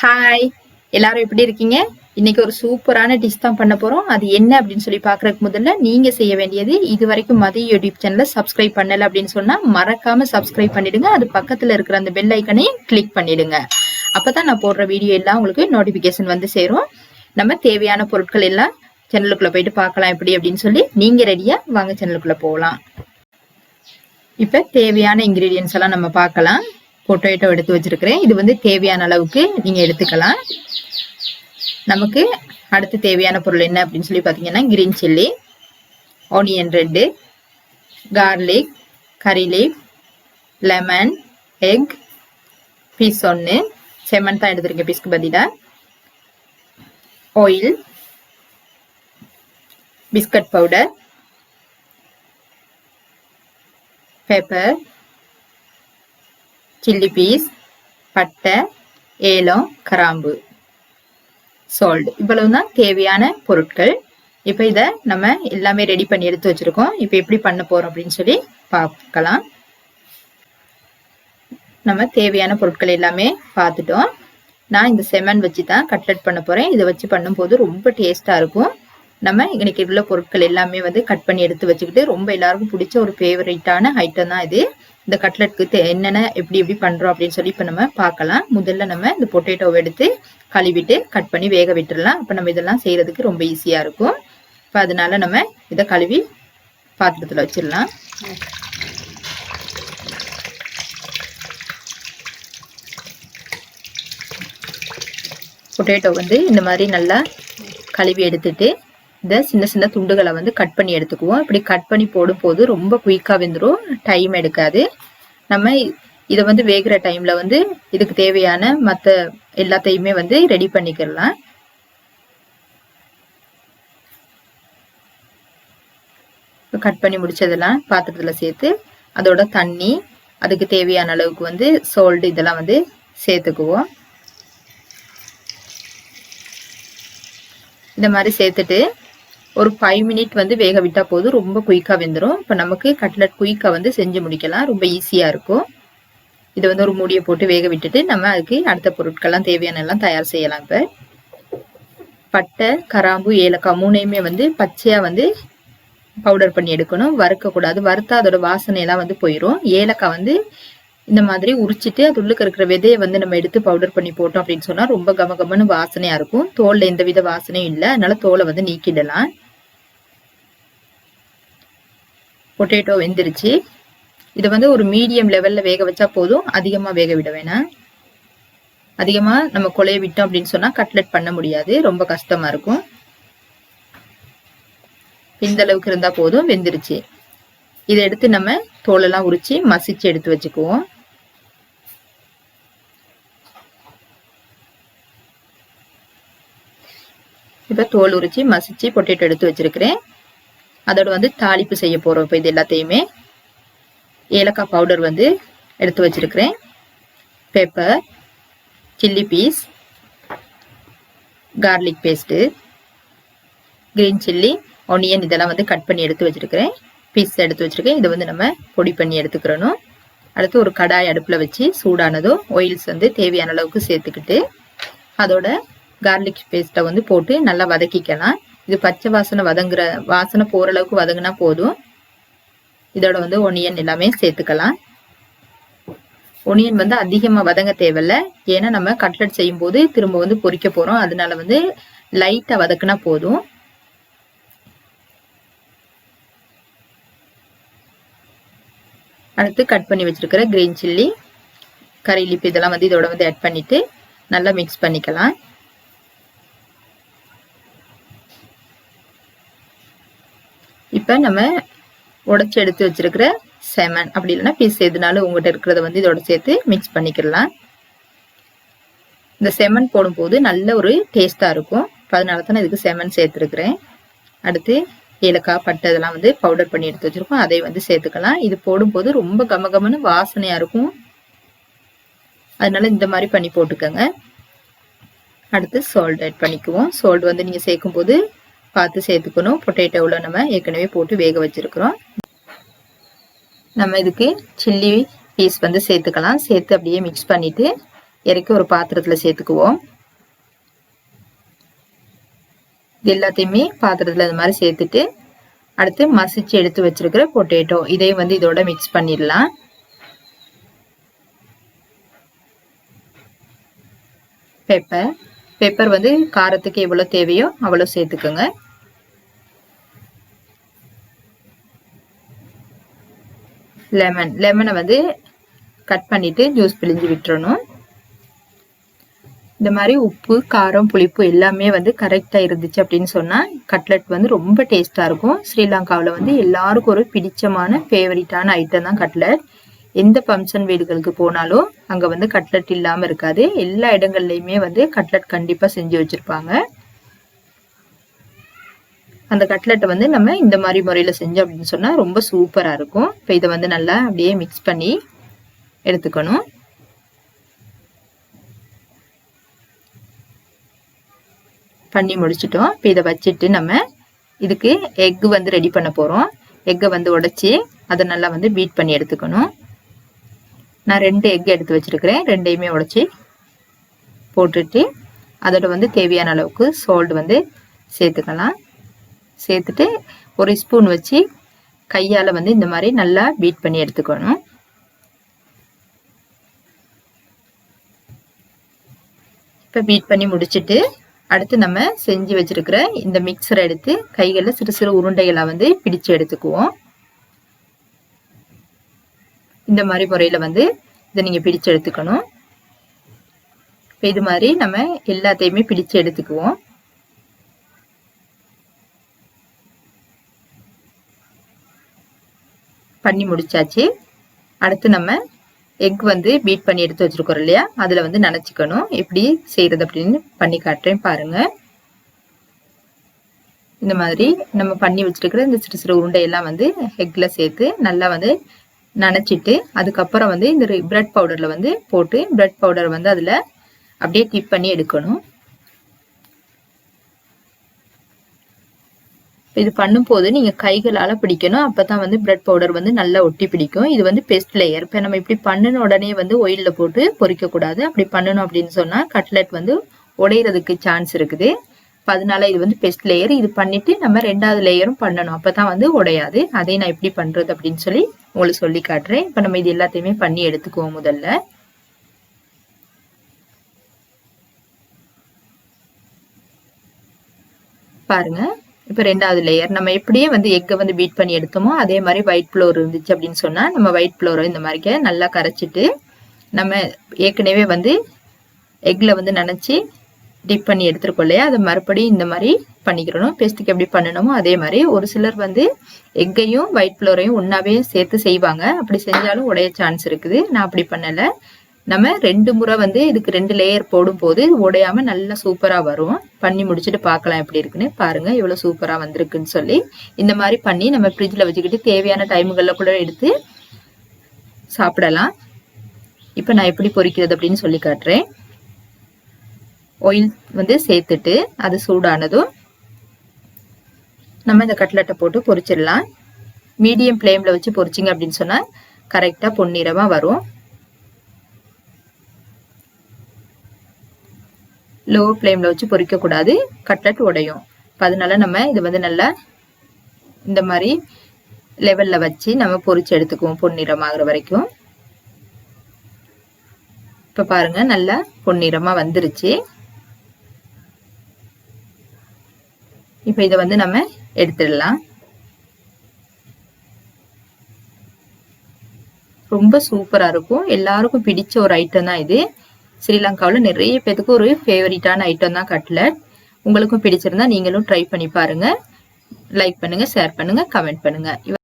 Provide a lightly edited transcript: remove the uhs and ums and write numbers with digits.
Hi, எல்லாரும் எப்படி இருக்கீங்க? இன்னைக்கு ஒரு சூப்பரான டிஷ் தான் பண்ண போறோம். அது என்ன அப்படின்னு சொல்லி பாக்குறதுக்கு முதல்ல நீங்க செய்ய வேண்டியது, இது வரைக்கும் மதி யூடியூப் சேனலை சப்ஸ்கிரைப் பண்ணல அப்படின்னு சொன்னா மறக்காம சப்ஸ்கிரைப் பண்ணிடுங்க. அது பக்கத்துல இருக்கிற அந்த பெல் ஐக்கனையும் கிளிக் பண்ணிடுங்க. அப்பதான் நான் போடுற வீடியோ எல்லாம் உங்களுக்கு நோட்டிபிகேஷன் வந்து சேரும். நம்ம தேவையான பொருட்கள் எல்லாம் சேனலுக்குள்ள போயிட்டு பார்க்கலாம் எப்படி அப்படின்னு சொல்லி. நீங்க ரெடியா? வாங்க சேனலுக்குள்ள போகலாம். இப்ப தேவையான இன்கிரீடியன்ஸ் எல்லாம் நம்ம பார்க்கலாம். பொட்டேட்டோ எடுத்து வச்சிருக்கிறேன். இது வந்து தேவையான அளவுக்கு நீங்க எடுத்துக்கலாம். நமக்கு அடுத்து தேவையான பொருள் என்ன அப்படின்னு சொல்லி பாத்தீங்கன்னா, green chilli, onion 2, garlic, curry leaf, lemon, egg, peas 1, செமன் தான் எடுத்திருக்கேன் பீஸ்க்கு பதிலா, oil, biscuit powder, pepper, chilli piece, பட்டை, ஏலம், கிராம்பு, சால்ட். இவ்வளவுதான் தேவையான பொருட்கள். இப்ப இத நம்ம எல்லாமே ரெடி பண்ணி எடுத்து வச்சிருக்கோம். இப்ப எப்படி பண்ண போறோம் அப்படின்னு சொல்லி பார்க்கலாம். நம்ம தேவையான பொருட்கள் எல்லாமே பார்த்துட்டோம். நான் இந்த செமன் வச்சு தான் கட்லெட் பண்ண போறேன். இதை வச்சு பண்ணும்போது ரொம்ப டேஸ்டா இருக்கும். நம்ம இன்னைக்கு உள்ள பொருட்கள் எல்லாமே வந்து கட் பண்ணி எடுத்து வச்சுக்கிட்டு, ரொம்ப எல்லாருக்கும் பிடிச்ச ஒரு ஃபேவரட்டான ஐட்டம் தான் இது. இந்த கட்லெட்க்கு என்னென்ன எப்படி பண்றோம் அப்படின்னு சொல்லி இப்ப நம்ம பார்க்கலாம். முதல்ல நம்ம இந்த பொட்டேட்டோவை எடுத்து கழுவிட்டு கட் பண்ணி வேக விட்டுறலாம். அப்ப நம்ம இதெல்லாம் செய்யறதுக்கு ரொம்ப ஈஸியா இருக்கும். இப்ப அதனால நம்ம இதை கழுவி பாத்திரத்துல வச்சிடலாம். பொட்டேட்டோ வந்து இந்த மாதிரி நல்லா கழுவி எடுத்துட்டு இந்த சின்ன சின்ன துண்டுகளை வந்து கட் பண்ணி எடுத்துக்குவோம். இப்படி கட் பண்ணி போடும் போது ரொம்ப குயிக்கா வெந்துடும், டைம் எடுக்காது. நம்ம இதை வந்து வேகிற டைம்ல வந்து இதுக்கு தேவையான மற்ற எல்லாத்தையுமே வந்து ரெடி பண்ணிக்கலாம். கட் பண்ணி முடிச்சதெல்லாம் பாத்திரத்துல சேர்த்து அதோட தண்ணி, அதுக்கு தேவையான அளவுக்கு வந்து சால்ட் இதெல்லாம் வந்து சேர்த்துக்குவோம். இந்த மாதிரி சேர்த்துட்டு ஒரு 5 மினிட் வந்து வேக விட்டா போதும், ரொம்ப குயிக்கா வெந்துடும். இப்ப நமக்கு கட்லெட் குயிக்கா வந்து செஞ்சு முடிக்கலாம், ரொம்ப ஈஸியா இருக்கும். இதை வந்து ஒரு மூடியை போட்டு வேக விட்டுட்டு நம்ம அதுக்கு அடுத்த பொருட்கள்லாம் தேவையான எல்லாம் தயார் செய்யலாம். இப்ப பட்டை, கிராம்பு, ஏலக்காய் மூணையுமே வந்து பச்சையா வந்து பவுடர் பண்ணி எடுக்கணும், வறுக்க கூடாது. வறுத்தா அதோட வாசனை எல்லாம் வந்து போயிடும். ஏலக்காய் வந்து இந்த மாதிரி உரிச்சிட்டு அது உள்ளுக்கு இருக்கிற விதையை வந்து நம்ம எடுத்து பவுடர் பண்ணி போட்டோம் அப்படின்னு சொன்னா ரொம்ப கமகமன்னு வாசனையா இருக்கும். தோல்ல எந்தவித வாசனையும் இல்லை, அதனால தோலை வந்து நீக்கிடலாம். பொட்டேட்டோ வெந்துருச்சு. இதை வந்து ஒரு மீடியம் லெவல்ல வேக வச்சா போதும், அதிகமா வேக விட வேணாம். அதிகமா நம்ம கொலைய விட்டோம் அப்படின்னு சொன்னா கட்லெட் பண்ண முடியாது, ரொம்ப கஷ்டமா இருக்கும். இந்த அளவுக்கு இருந்தா போதும், வெந்துருச்சு. இதை எடுத்து நம்ம தோலெல்லாம் உரிச்சு மசிச்சு எடுத்து வச்சுக்குவோம். இப்ப தோல் உரிச்சு மசிச்சு பொட்டேட்டோ எடுத்து வச்சிருக்கிறேன். அதோட வந்து தாளிப்பு செய்ய போறோம். இப்ப இது எல்லாத்தையுமே ஏலக்காய் பவுடர் வந்து எடுத்து வச்சிருக்கிறேன், pepper, chilli piece, garlic paste, green chilli, onion இதெல்லாம் வந்து கட் பண்ணி எடுத்து வச்சிருக்கிறேன், பீஸ் எடுத்து வச்சிருக்கேன். இதை வந்து நம்ம பொடி பண்ணி எடுத்துக்கிறணும். அடுத்து ஒரு கடாய் அடுப்புல வச்சு சூடானதும் ஆயில்ஸ் வந்து தேவையான அளவுக்கு சேர்த்துக்கிட்டு அதோட கார்லிக் பேஸ்ட்டை வந்து போட்டு நல்லா வதக்கிக்கலாம். இது பச்சை வாசனை போற அளவுக்கு வதங்கினா போதும். இதோட வந்து ஒனியன் எல்லாமே சேர்த்துக்கலாம். ஒனியன் வந்து அதிகமா வதங்க தேவையில்ல, ஏன்னா நம்ம கட்லெட் செய்யும் போது திரும்ப வந்து பொரிக்க போறோம். அதனால வந்து லைட்டா வதக்குனா போதும். அடுத்து கட் பண்ணி வச்சிருக்கிற கிரீன் சில்லி, கரி லீஃப் இதெல்லாம் வந்து இதோட வந்து ஆட் பண்ணிட்டு நல்லா மிக்ஸ் பண்ணிக்கலாம். இப்ப நம்ம உடைச்சு எடுத்து வச்சிருக்கிற செமன், அப்படி இல்லைன்னா பீஸ் எதுனாலும் உங்ககிட்ட இருக்கிறத வந்து இதோட சேர்த்து மிக்ஸ் பண்ணிக்கலாம். இந்த செமன் போடும் போது நல்ல ஒரு டேஸ்டா இருக்கும், அதனால தான் இதுக்கு செமன் சேர்த்துருக்கிறேன். அடுத்து ஏலக்காய், பட்டை இதெல்லாம் வந்து பவுடர் பண்ணி எடுத்து வச்சிருக்கோம், அதை வந்து சேர்த்துக்கலாம். இது போடும்போது ரொம்ப கமகமன்னு வாசனையா இருக்கும், அதனால இந்த மாதிரி பண்ணி போட்டுக்கோங்க. அடுத்து சால்ட் ஆட் பண்ணிக்குவோம். சால்ட் வந்து நீங்க சேர்க்கும் போது பார்த்து சேர்த்துக்கணும். பொட்டேட்டோல நம்ம ஏற்கனவே போட்டு வேக வச்சிருக்கிறோம். நம்ம இதுக்கு சில்லி பீஸ் வந்து சேர்த்துக்கலாம். சேர்த்து அப்படியே மிக்ஸ் பண்ணிட்டு இறக்கி ஒரு பாத்திரத்துல சேர்த்துக்குவோம். இது எல்லாத்தையுமே பாத்திரத்துல இந்த மாதிரி சேர்த்துட்டு அடுத்து மசிச்சு எடுத்து வச்சிருக்கிற பொட்டேட்டோ இதையும் வந்து இதோட மிக்ஸ் பண்ணிடலாம். பெப்பர் வந்து காரத்துக்கு எவ்வளவு தேவையோ அவ்வளவு சேர்த்துக்கோங்க. லெமனை வந்து கட் பண்ணிட்டு ஜூஸ் பிழிஞ்சு விட்டுறணும். இந்த மாதிரி உப்பு காரம் புளிப்பு எல்லாமே வந்து கரெக்டா இருந்துச்சு அப்படின்னு சொன்னா கட்லெட் வந்து ரொம்ப டேஸ்டா இருக்கும். ஸ்ரீலங்காவில் வந்து எல்லாருக்கும் ஒரு பிடிச்சமான ஃபேவரட்டான ஐட்டம் தான் கட்லெட். எந்த ஃபங்க்ஷன் வீடுகளுக்கு போனாலும் அங்க வந்து கட்லெட் இல்லாம இருக்காது. எல்லா இடங்கள்லயுமே வந்து கட்லெட் கண்டிப்பா செஞ்சு வச்சிருப்பாங்க. அந்த கட்லெட்டை வந்து நம்ம இந்த மாதிரி முறையில செஞ்சோம் அப்படின்னு சொன்னா ரொம்ப சூப்பரா இருக்கும். இப்போ இதை வந்து நல்லா அப்படியே மிக்ஸ் பண்ணி எடுத்துக்கணும். பண்ணி முடிச்சிட்டோம். இப்போ இதை வச்சுட்டு நம்ம இதுக்கு எக் வந்து ரெடி பண்ண போறோம். எக்கை வந்து உடைச்சி அதை நல்லா வந்து பீட் பண்ணி எடுத்துக்கணும். நான் 2 எக் எடுத்து வச்சிருக்கிறேன். 2ஐயுமே உடைச்சி போட்டுட்டு அதோட வந்து தேவையான அளவுக்கு சால்ட் வந்து சேர்த்துக்கலாம். சேர்த்துட்டு ஒரு ஸ்பூன் வச்சு கையால வந்து இந்த மாதிரி நல்லா பீட் பண்ணி எடுத்துக்கணும். இப்போ பீட் பண்ணி முடிச்சிட்டு அடுத்து நம்ம செஞ்சு வச்சிருக்கிற இந்த மிக்சரை எடுத்து கைகளில் சிறு சிறு உருண்டைகளை வந்து பிடிச்சு எடுத்துக்குவோம். இந்த மாதிரி முறையில வந்து இதை நீங்க பிடிச்சு எடுத்துக்கணும். இது மாதிரி நம்ம எல்லாத்தையுமே பிடிச்சு எடுத்துக்குவோம். பண்ணி முடிச்சாச்சு. அடுத்து நம்ம எக் வந்து பீட் பண்ணி எடுத்து வச்சிருக்கோம் இல்லையா, அதுல வந்து நனைச்சுக்கணும். எப்படி செய்யறது அப்படின்னு பண்ணி காட்டுறேன் பாருங்க. இந்த மாதிரி நம்ம பண்ணி வச்சிருக்கிற இந்த சிறு சிறு உருண்டையெல்லாம் வந்து எக்ல சேர்த்து நல்லா வந்து நனைச்சிட்டு அதுக்கப்புறம் வந்து இந்த பிரெட் பவுடர்ல வந்து போட்டு பிரெட் பவுடர் வந்து அதுல அப்படியே டிப் பண்ணி எடுக்கணும். இது பண்ணும்போது நீங்க கைகளால பிடிக்கணும். அப்பதான் வந்து பிரெட் பவுடர் வந்து நல்லா ஒட்டி பிடிக்கும். இது வந்து பெஸ்ட் லேயர். இப்ப நம்ம இப்படி பண்ணின உடனே வந்து ஆயில்ல போட்டு பொரிக்க கூடாது. அப்படி பண்ணணும் அப்படின்னு சொன்னா கட்லெட் வந்து உடையறதுக்கு சான்ஸ் இருக்குது. அதனால இது வந்து பெஸ்ட் லேயர். இது பண்ணிட்டு நம்ம 2வது லேயரும் பண்ணணும். அப்பதான் வந்து உடையாது. அதை நான் எப்படி பண்றது அப்படின்னு சொல்லி உங்களுக்கு சொல்லி காட்டுறேன். இப்ப நம்ம இது எல்லாத்தையுமே பண்ணி எடுத்துக்குவோம். முதல்ல பாருங்க. இப்ப 2வது லேயர் நம்ம எப்படியே வந்து எக்கை வந்து பீட் பண்ணி எடுத்தோமோ அதே மாதிரி ஒயிட் ஃப்ளோர் இருந்துச்சு அப்படின்னு சொன்னா நம்ம ஒயிட் ஃப்ளோரை இந்த மாதிரி நல்லா கரைச்சிட்டு நம்ம ஏற்கனவே வந்து எக்ல வந்து நனைச்சி டிப் பண்ணி எடுத்துருக்கோம் இல்லையா, அதை மறுபடியும் இந்த மாதிரி பண்ணிக்கிறணும். பேஸ்ட்டுக்கு எப்படி பண்ணணுமோ அதே மாதிரி. ஒரு சிலர் வந்து எக்கையும் ஒயிட் ஃப்ளோரையும் ஒன்னாவே சேர்த்து செய்வாங்க. அப்படி செஞ்சாலும் உடைய சான்ஸ் இருக்குது. நான் அப்படி பண்ணல. நம்ம 2 முறை வந்து இதுக்கு 2 லேயர் போடும் போது உடையாம நல்லா சூப்பரா வரும். பண்ணி முடிச்சுட்டு பார்க்கலாம் எப்படி இருக்குன்னு. பாருங்க எவ்வளவு சூப்பரா வந்திருக்குன்னு சொல்லி. இந்த மாதிரி பண்ணி நம்ம ஃப்ரிட்ஜ்ல வச்சுக்கிட்டு தேவையான டைமுகள்ல கூட எடுத்து சாப்பிடலாம். இப்ப நான் எப்படி பொரிக்கிறது அப்படின்னு சொல்லி காட்டுறேன். ஆயில் வந்து சேர்த்துட்டு அது சூடானதும் நம்ம இந்த கட்லெட்டை போட்டு பொரிச்சிடலாம். மீடியம் ஃப்ளேம்ல வச்சு பொரிச்சிங்க அப்படின்னு சொன்னா கரெக்டா பொன்னிறமா வரும். லோ ஃப்ளேம்ல வச்சு பொரிக்க கூடாது, கட்லெட் உடையும். அதனால நம்ம இது வந்து நல்லா இந்த மாதிரி லெவல்ல வச்சு நம்ம பொரிச்சு எடுத்துக்குவோம் பொன்னிறமாகிற வரைக்கும். இப்ப பாருங்க நல்லா பொன்னிறமா வந்துருச்சு. இப்ப இதை வந்து நம்ம எடுத்துடலாம். ரொம்ப சூப்பரா இருக்கும். எல்லாருக்கும் பிடிச்ச ஒரு ஐட்டம் தான் இது. ஸ்ரீலங்காவில் நிறைய பேருக்கு ஒரு ஃபேவரட்டான ஐட்டம் தான் கட்லெட். உங்களுக்கும் பிடிச்சிருந்தா நீங்களும் ட்ரை பண்ணி பாருங்க. லைக் பண்ணுங்க, ஷேர் பண்ணுங்க, கமெண்ட் பண்ணுங்க.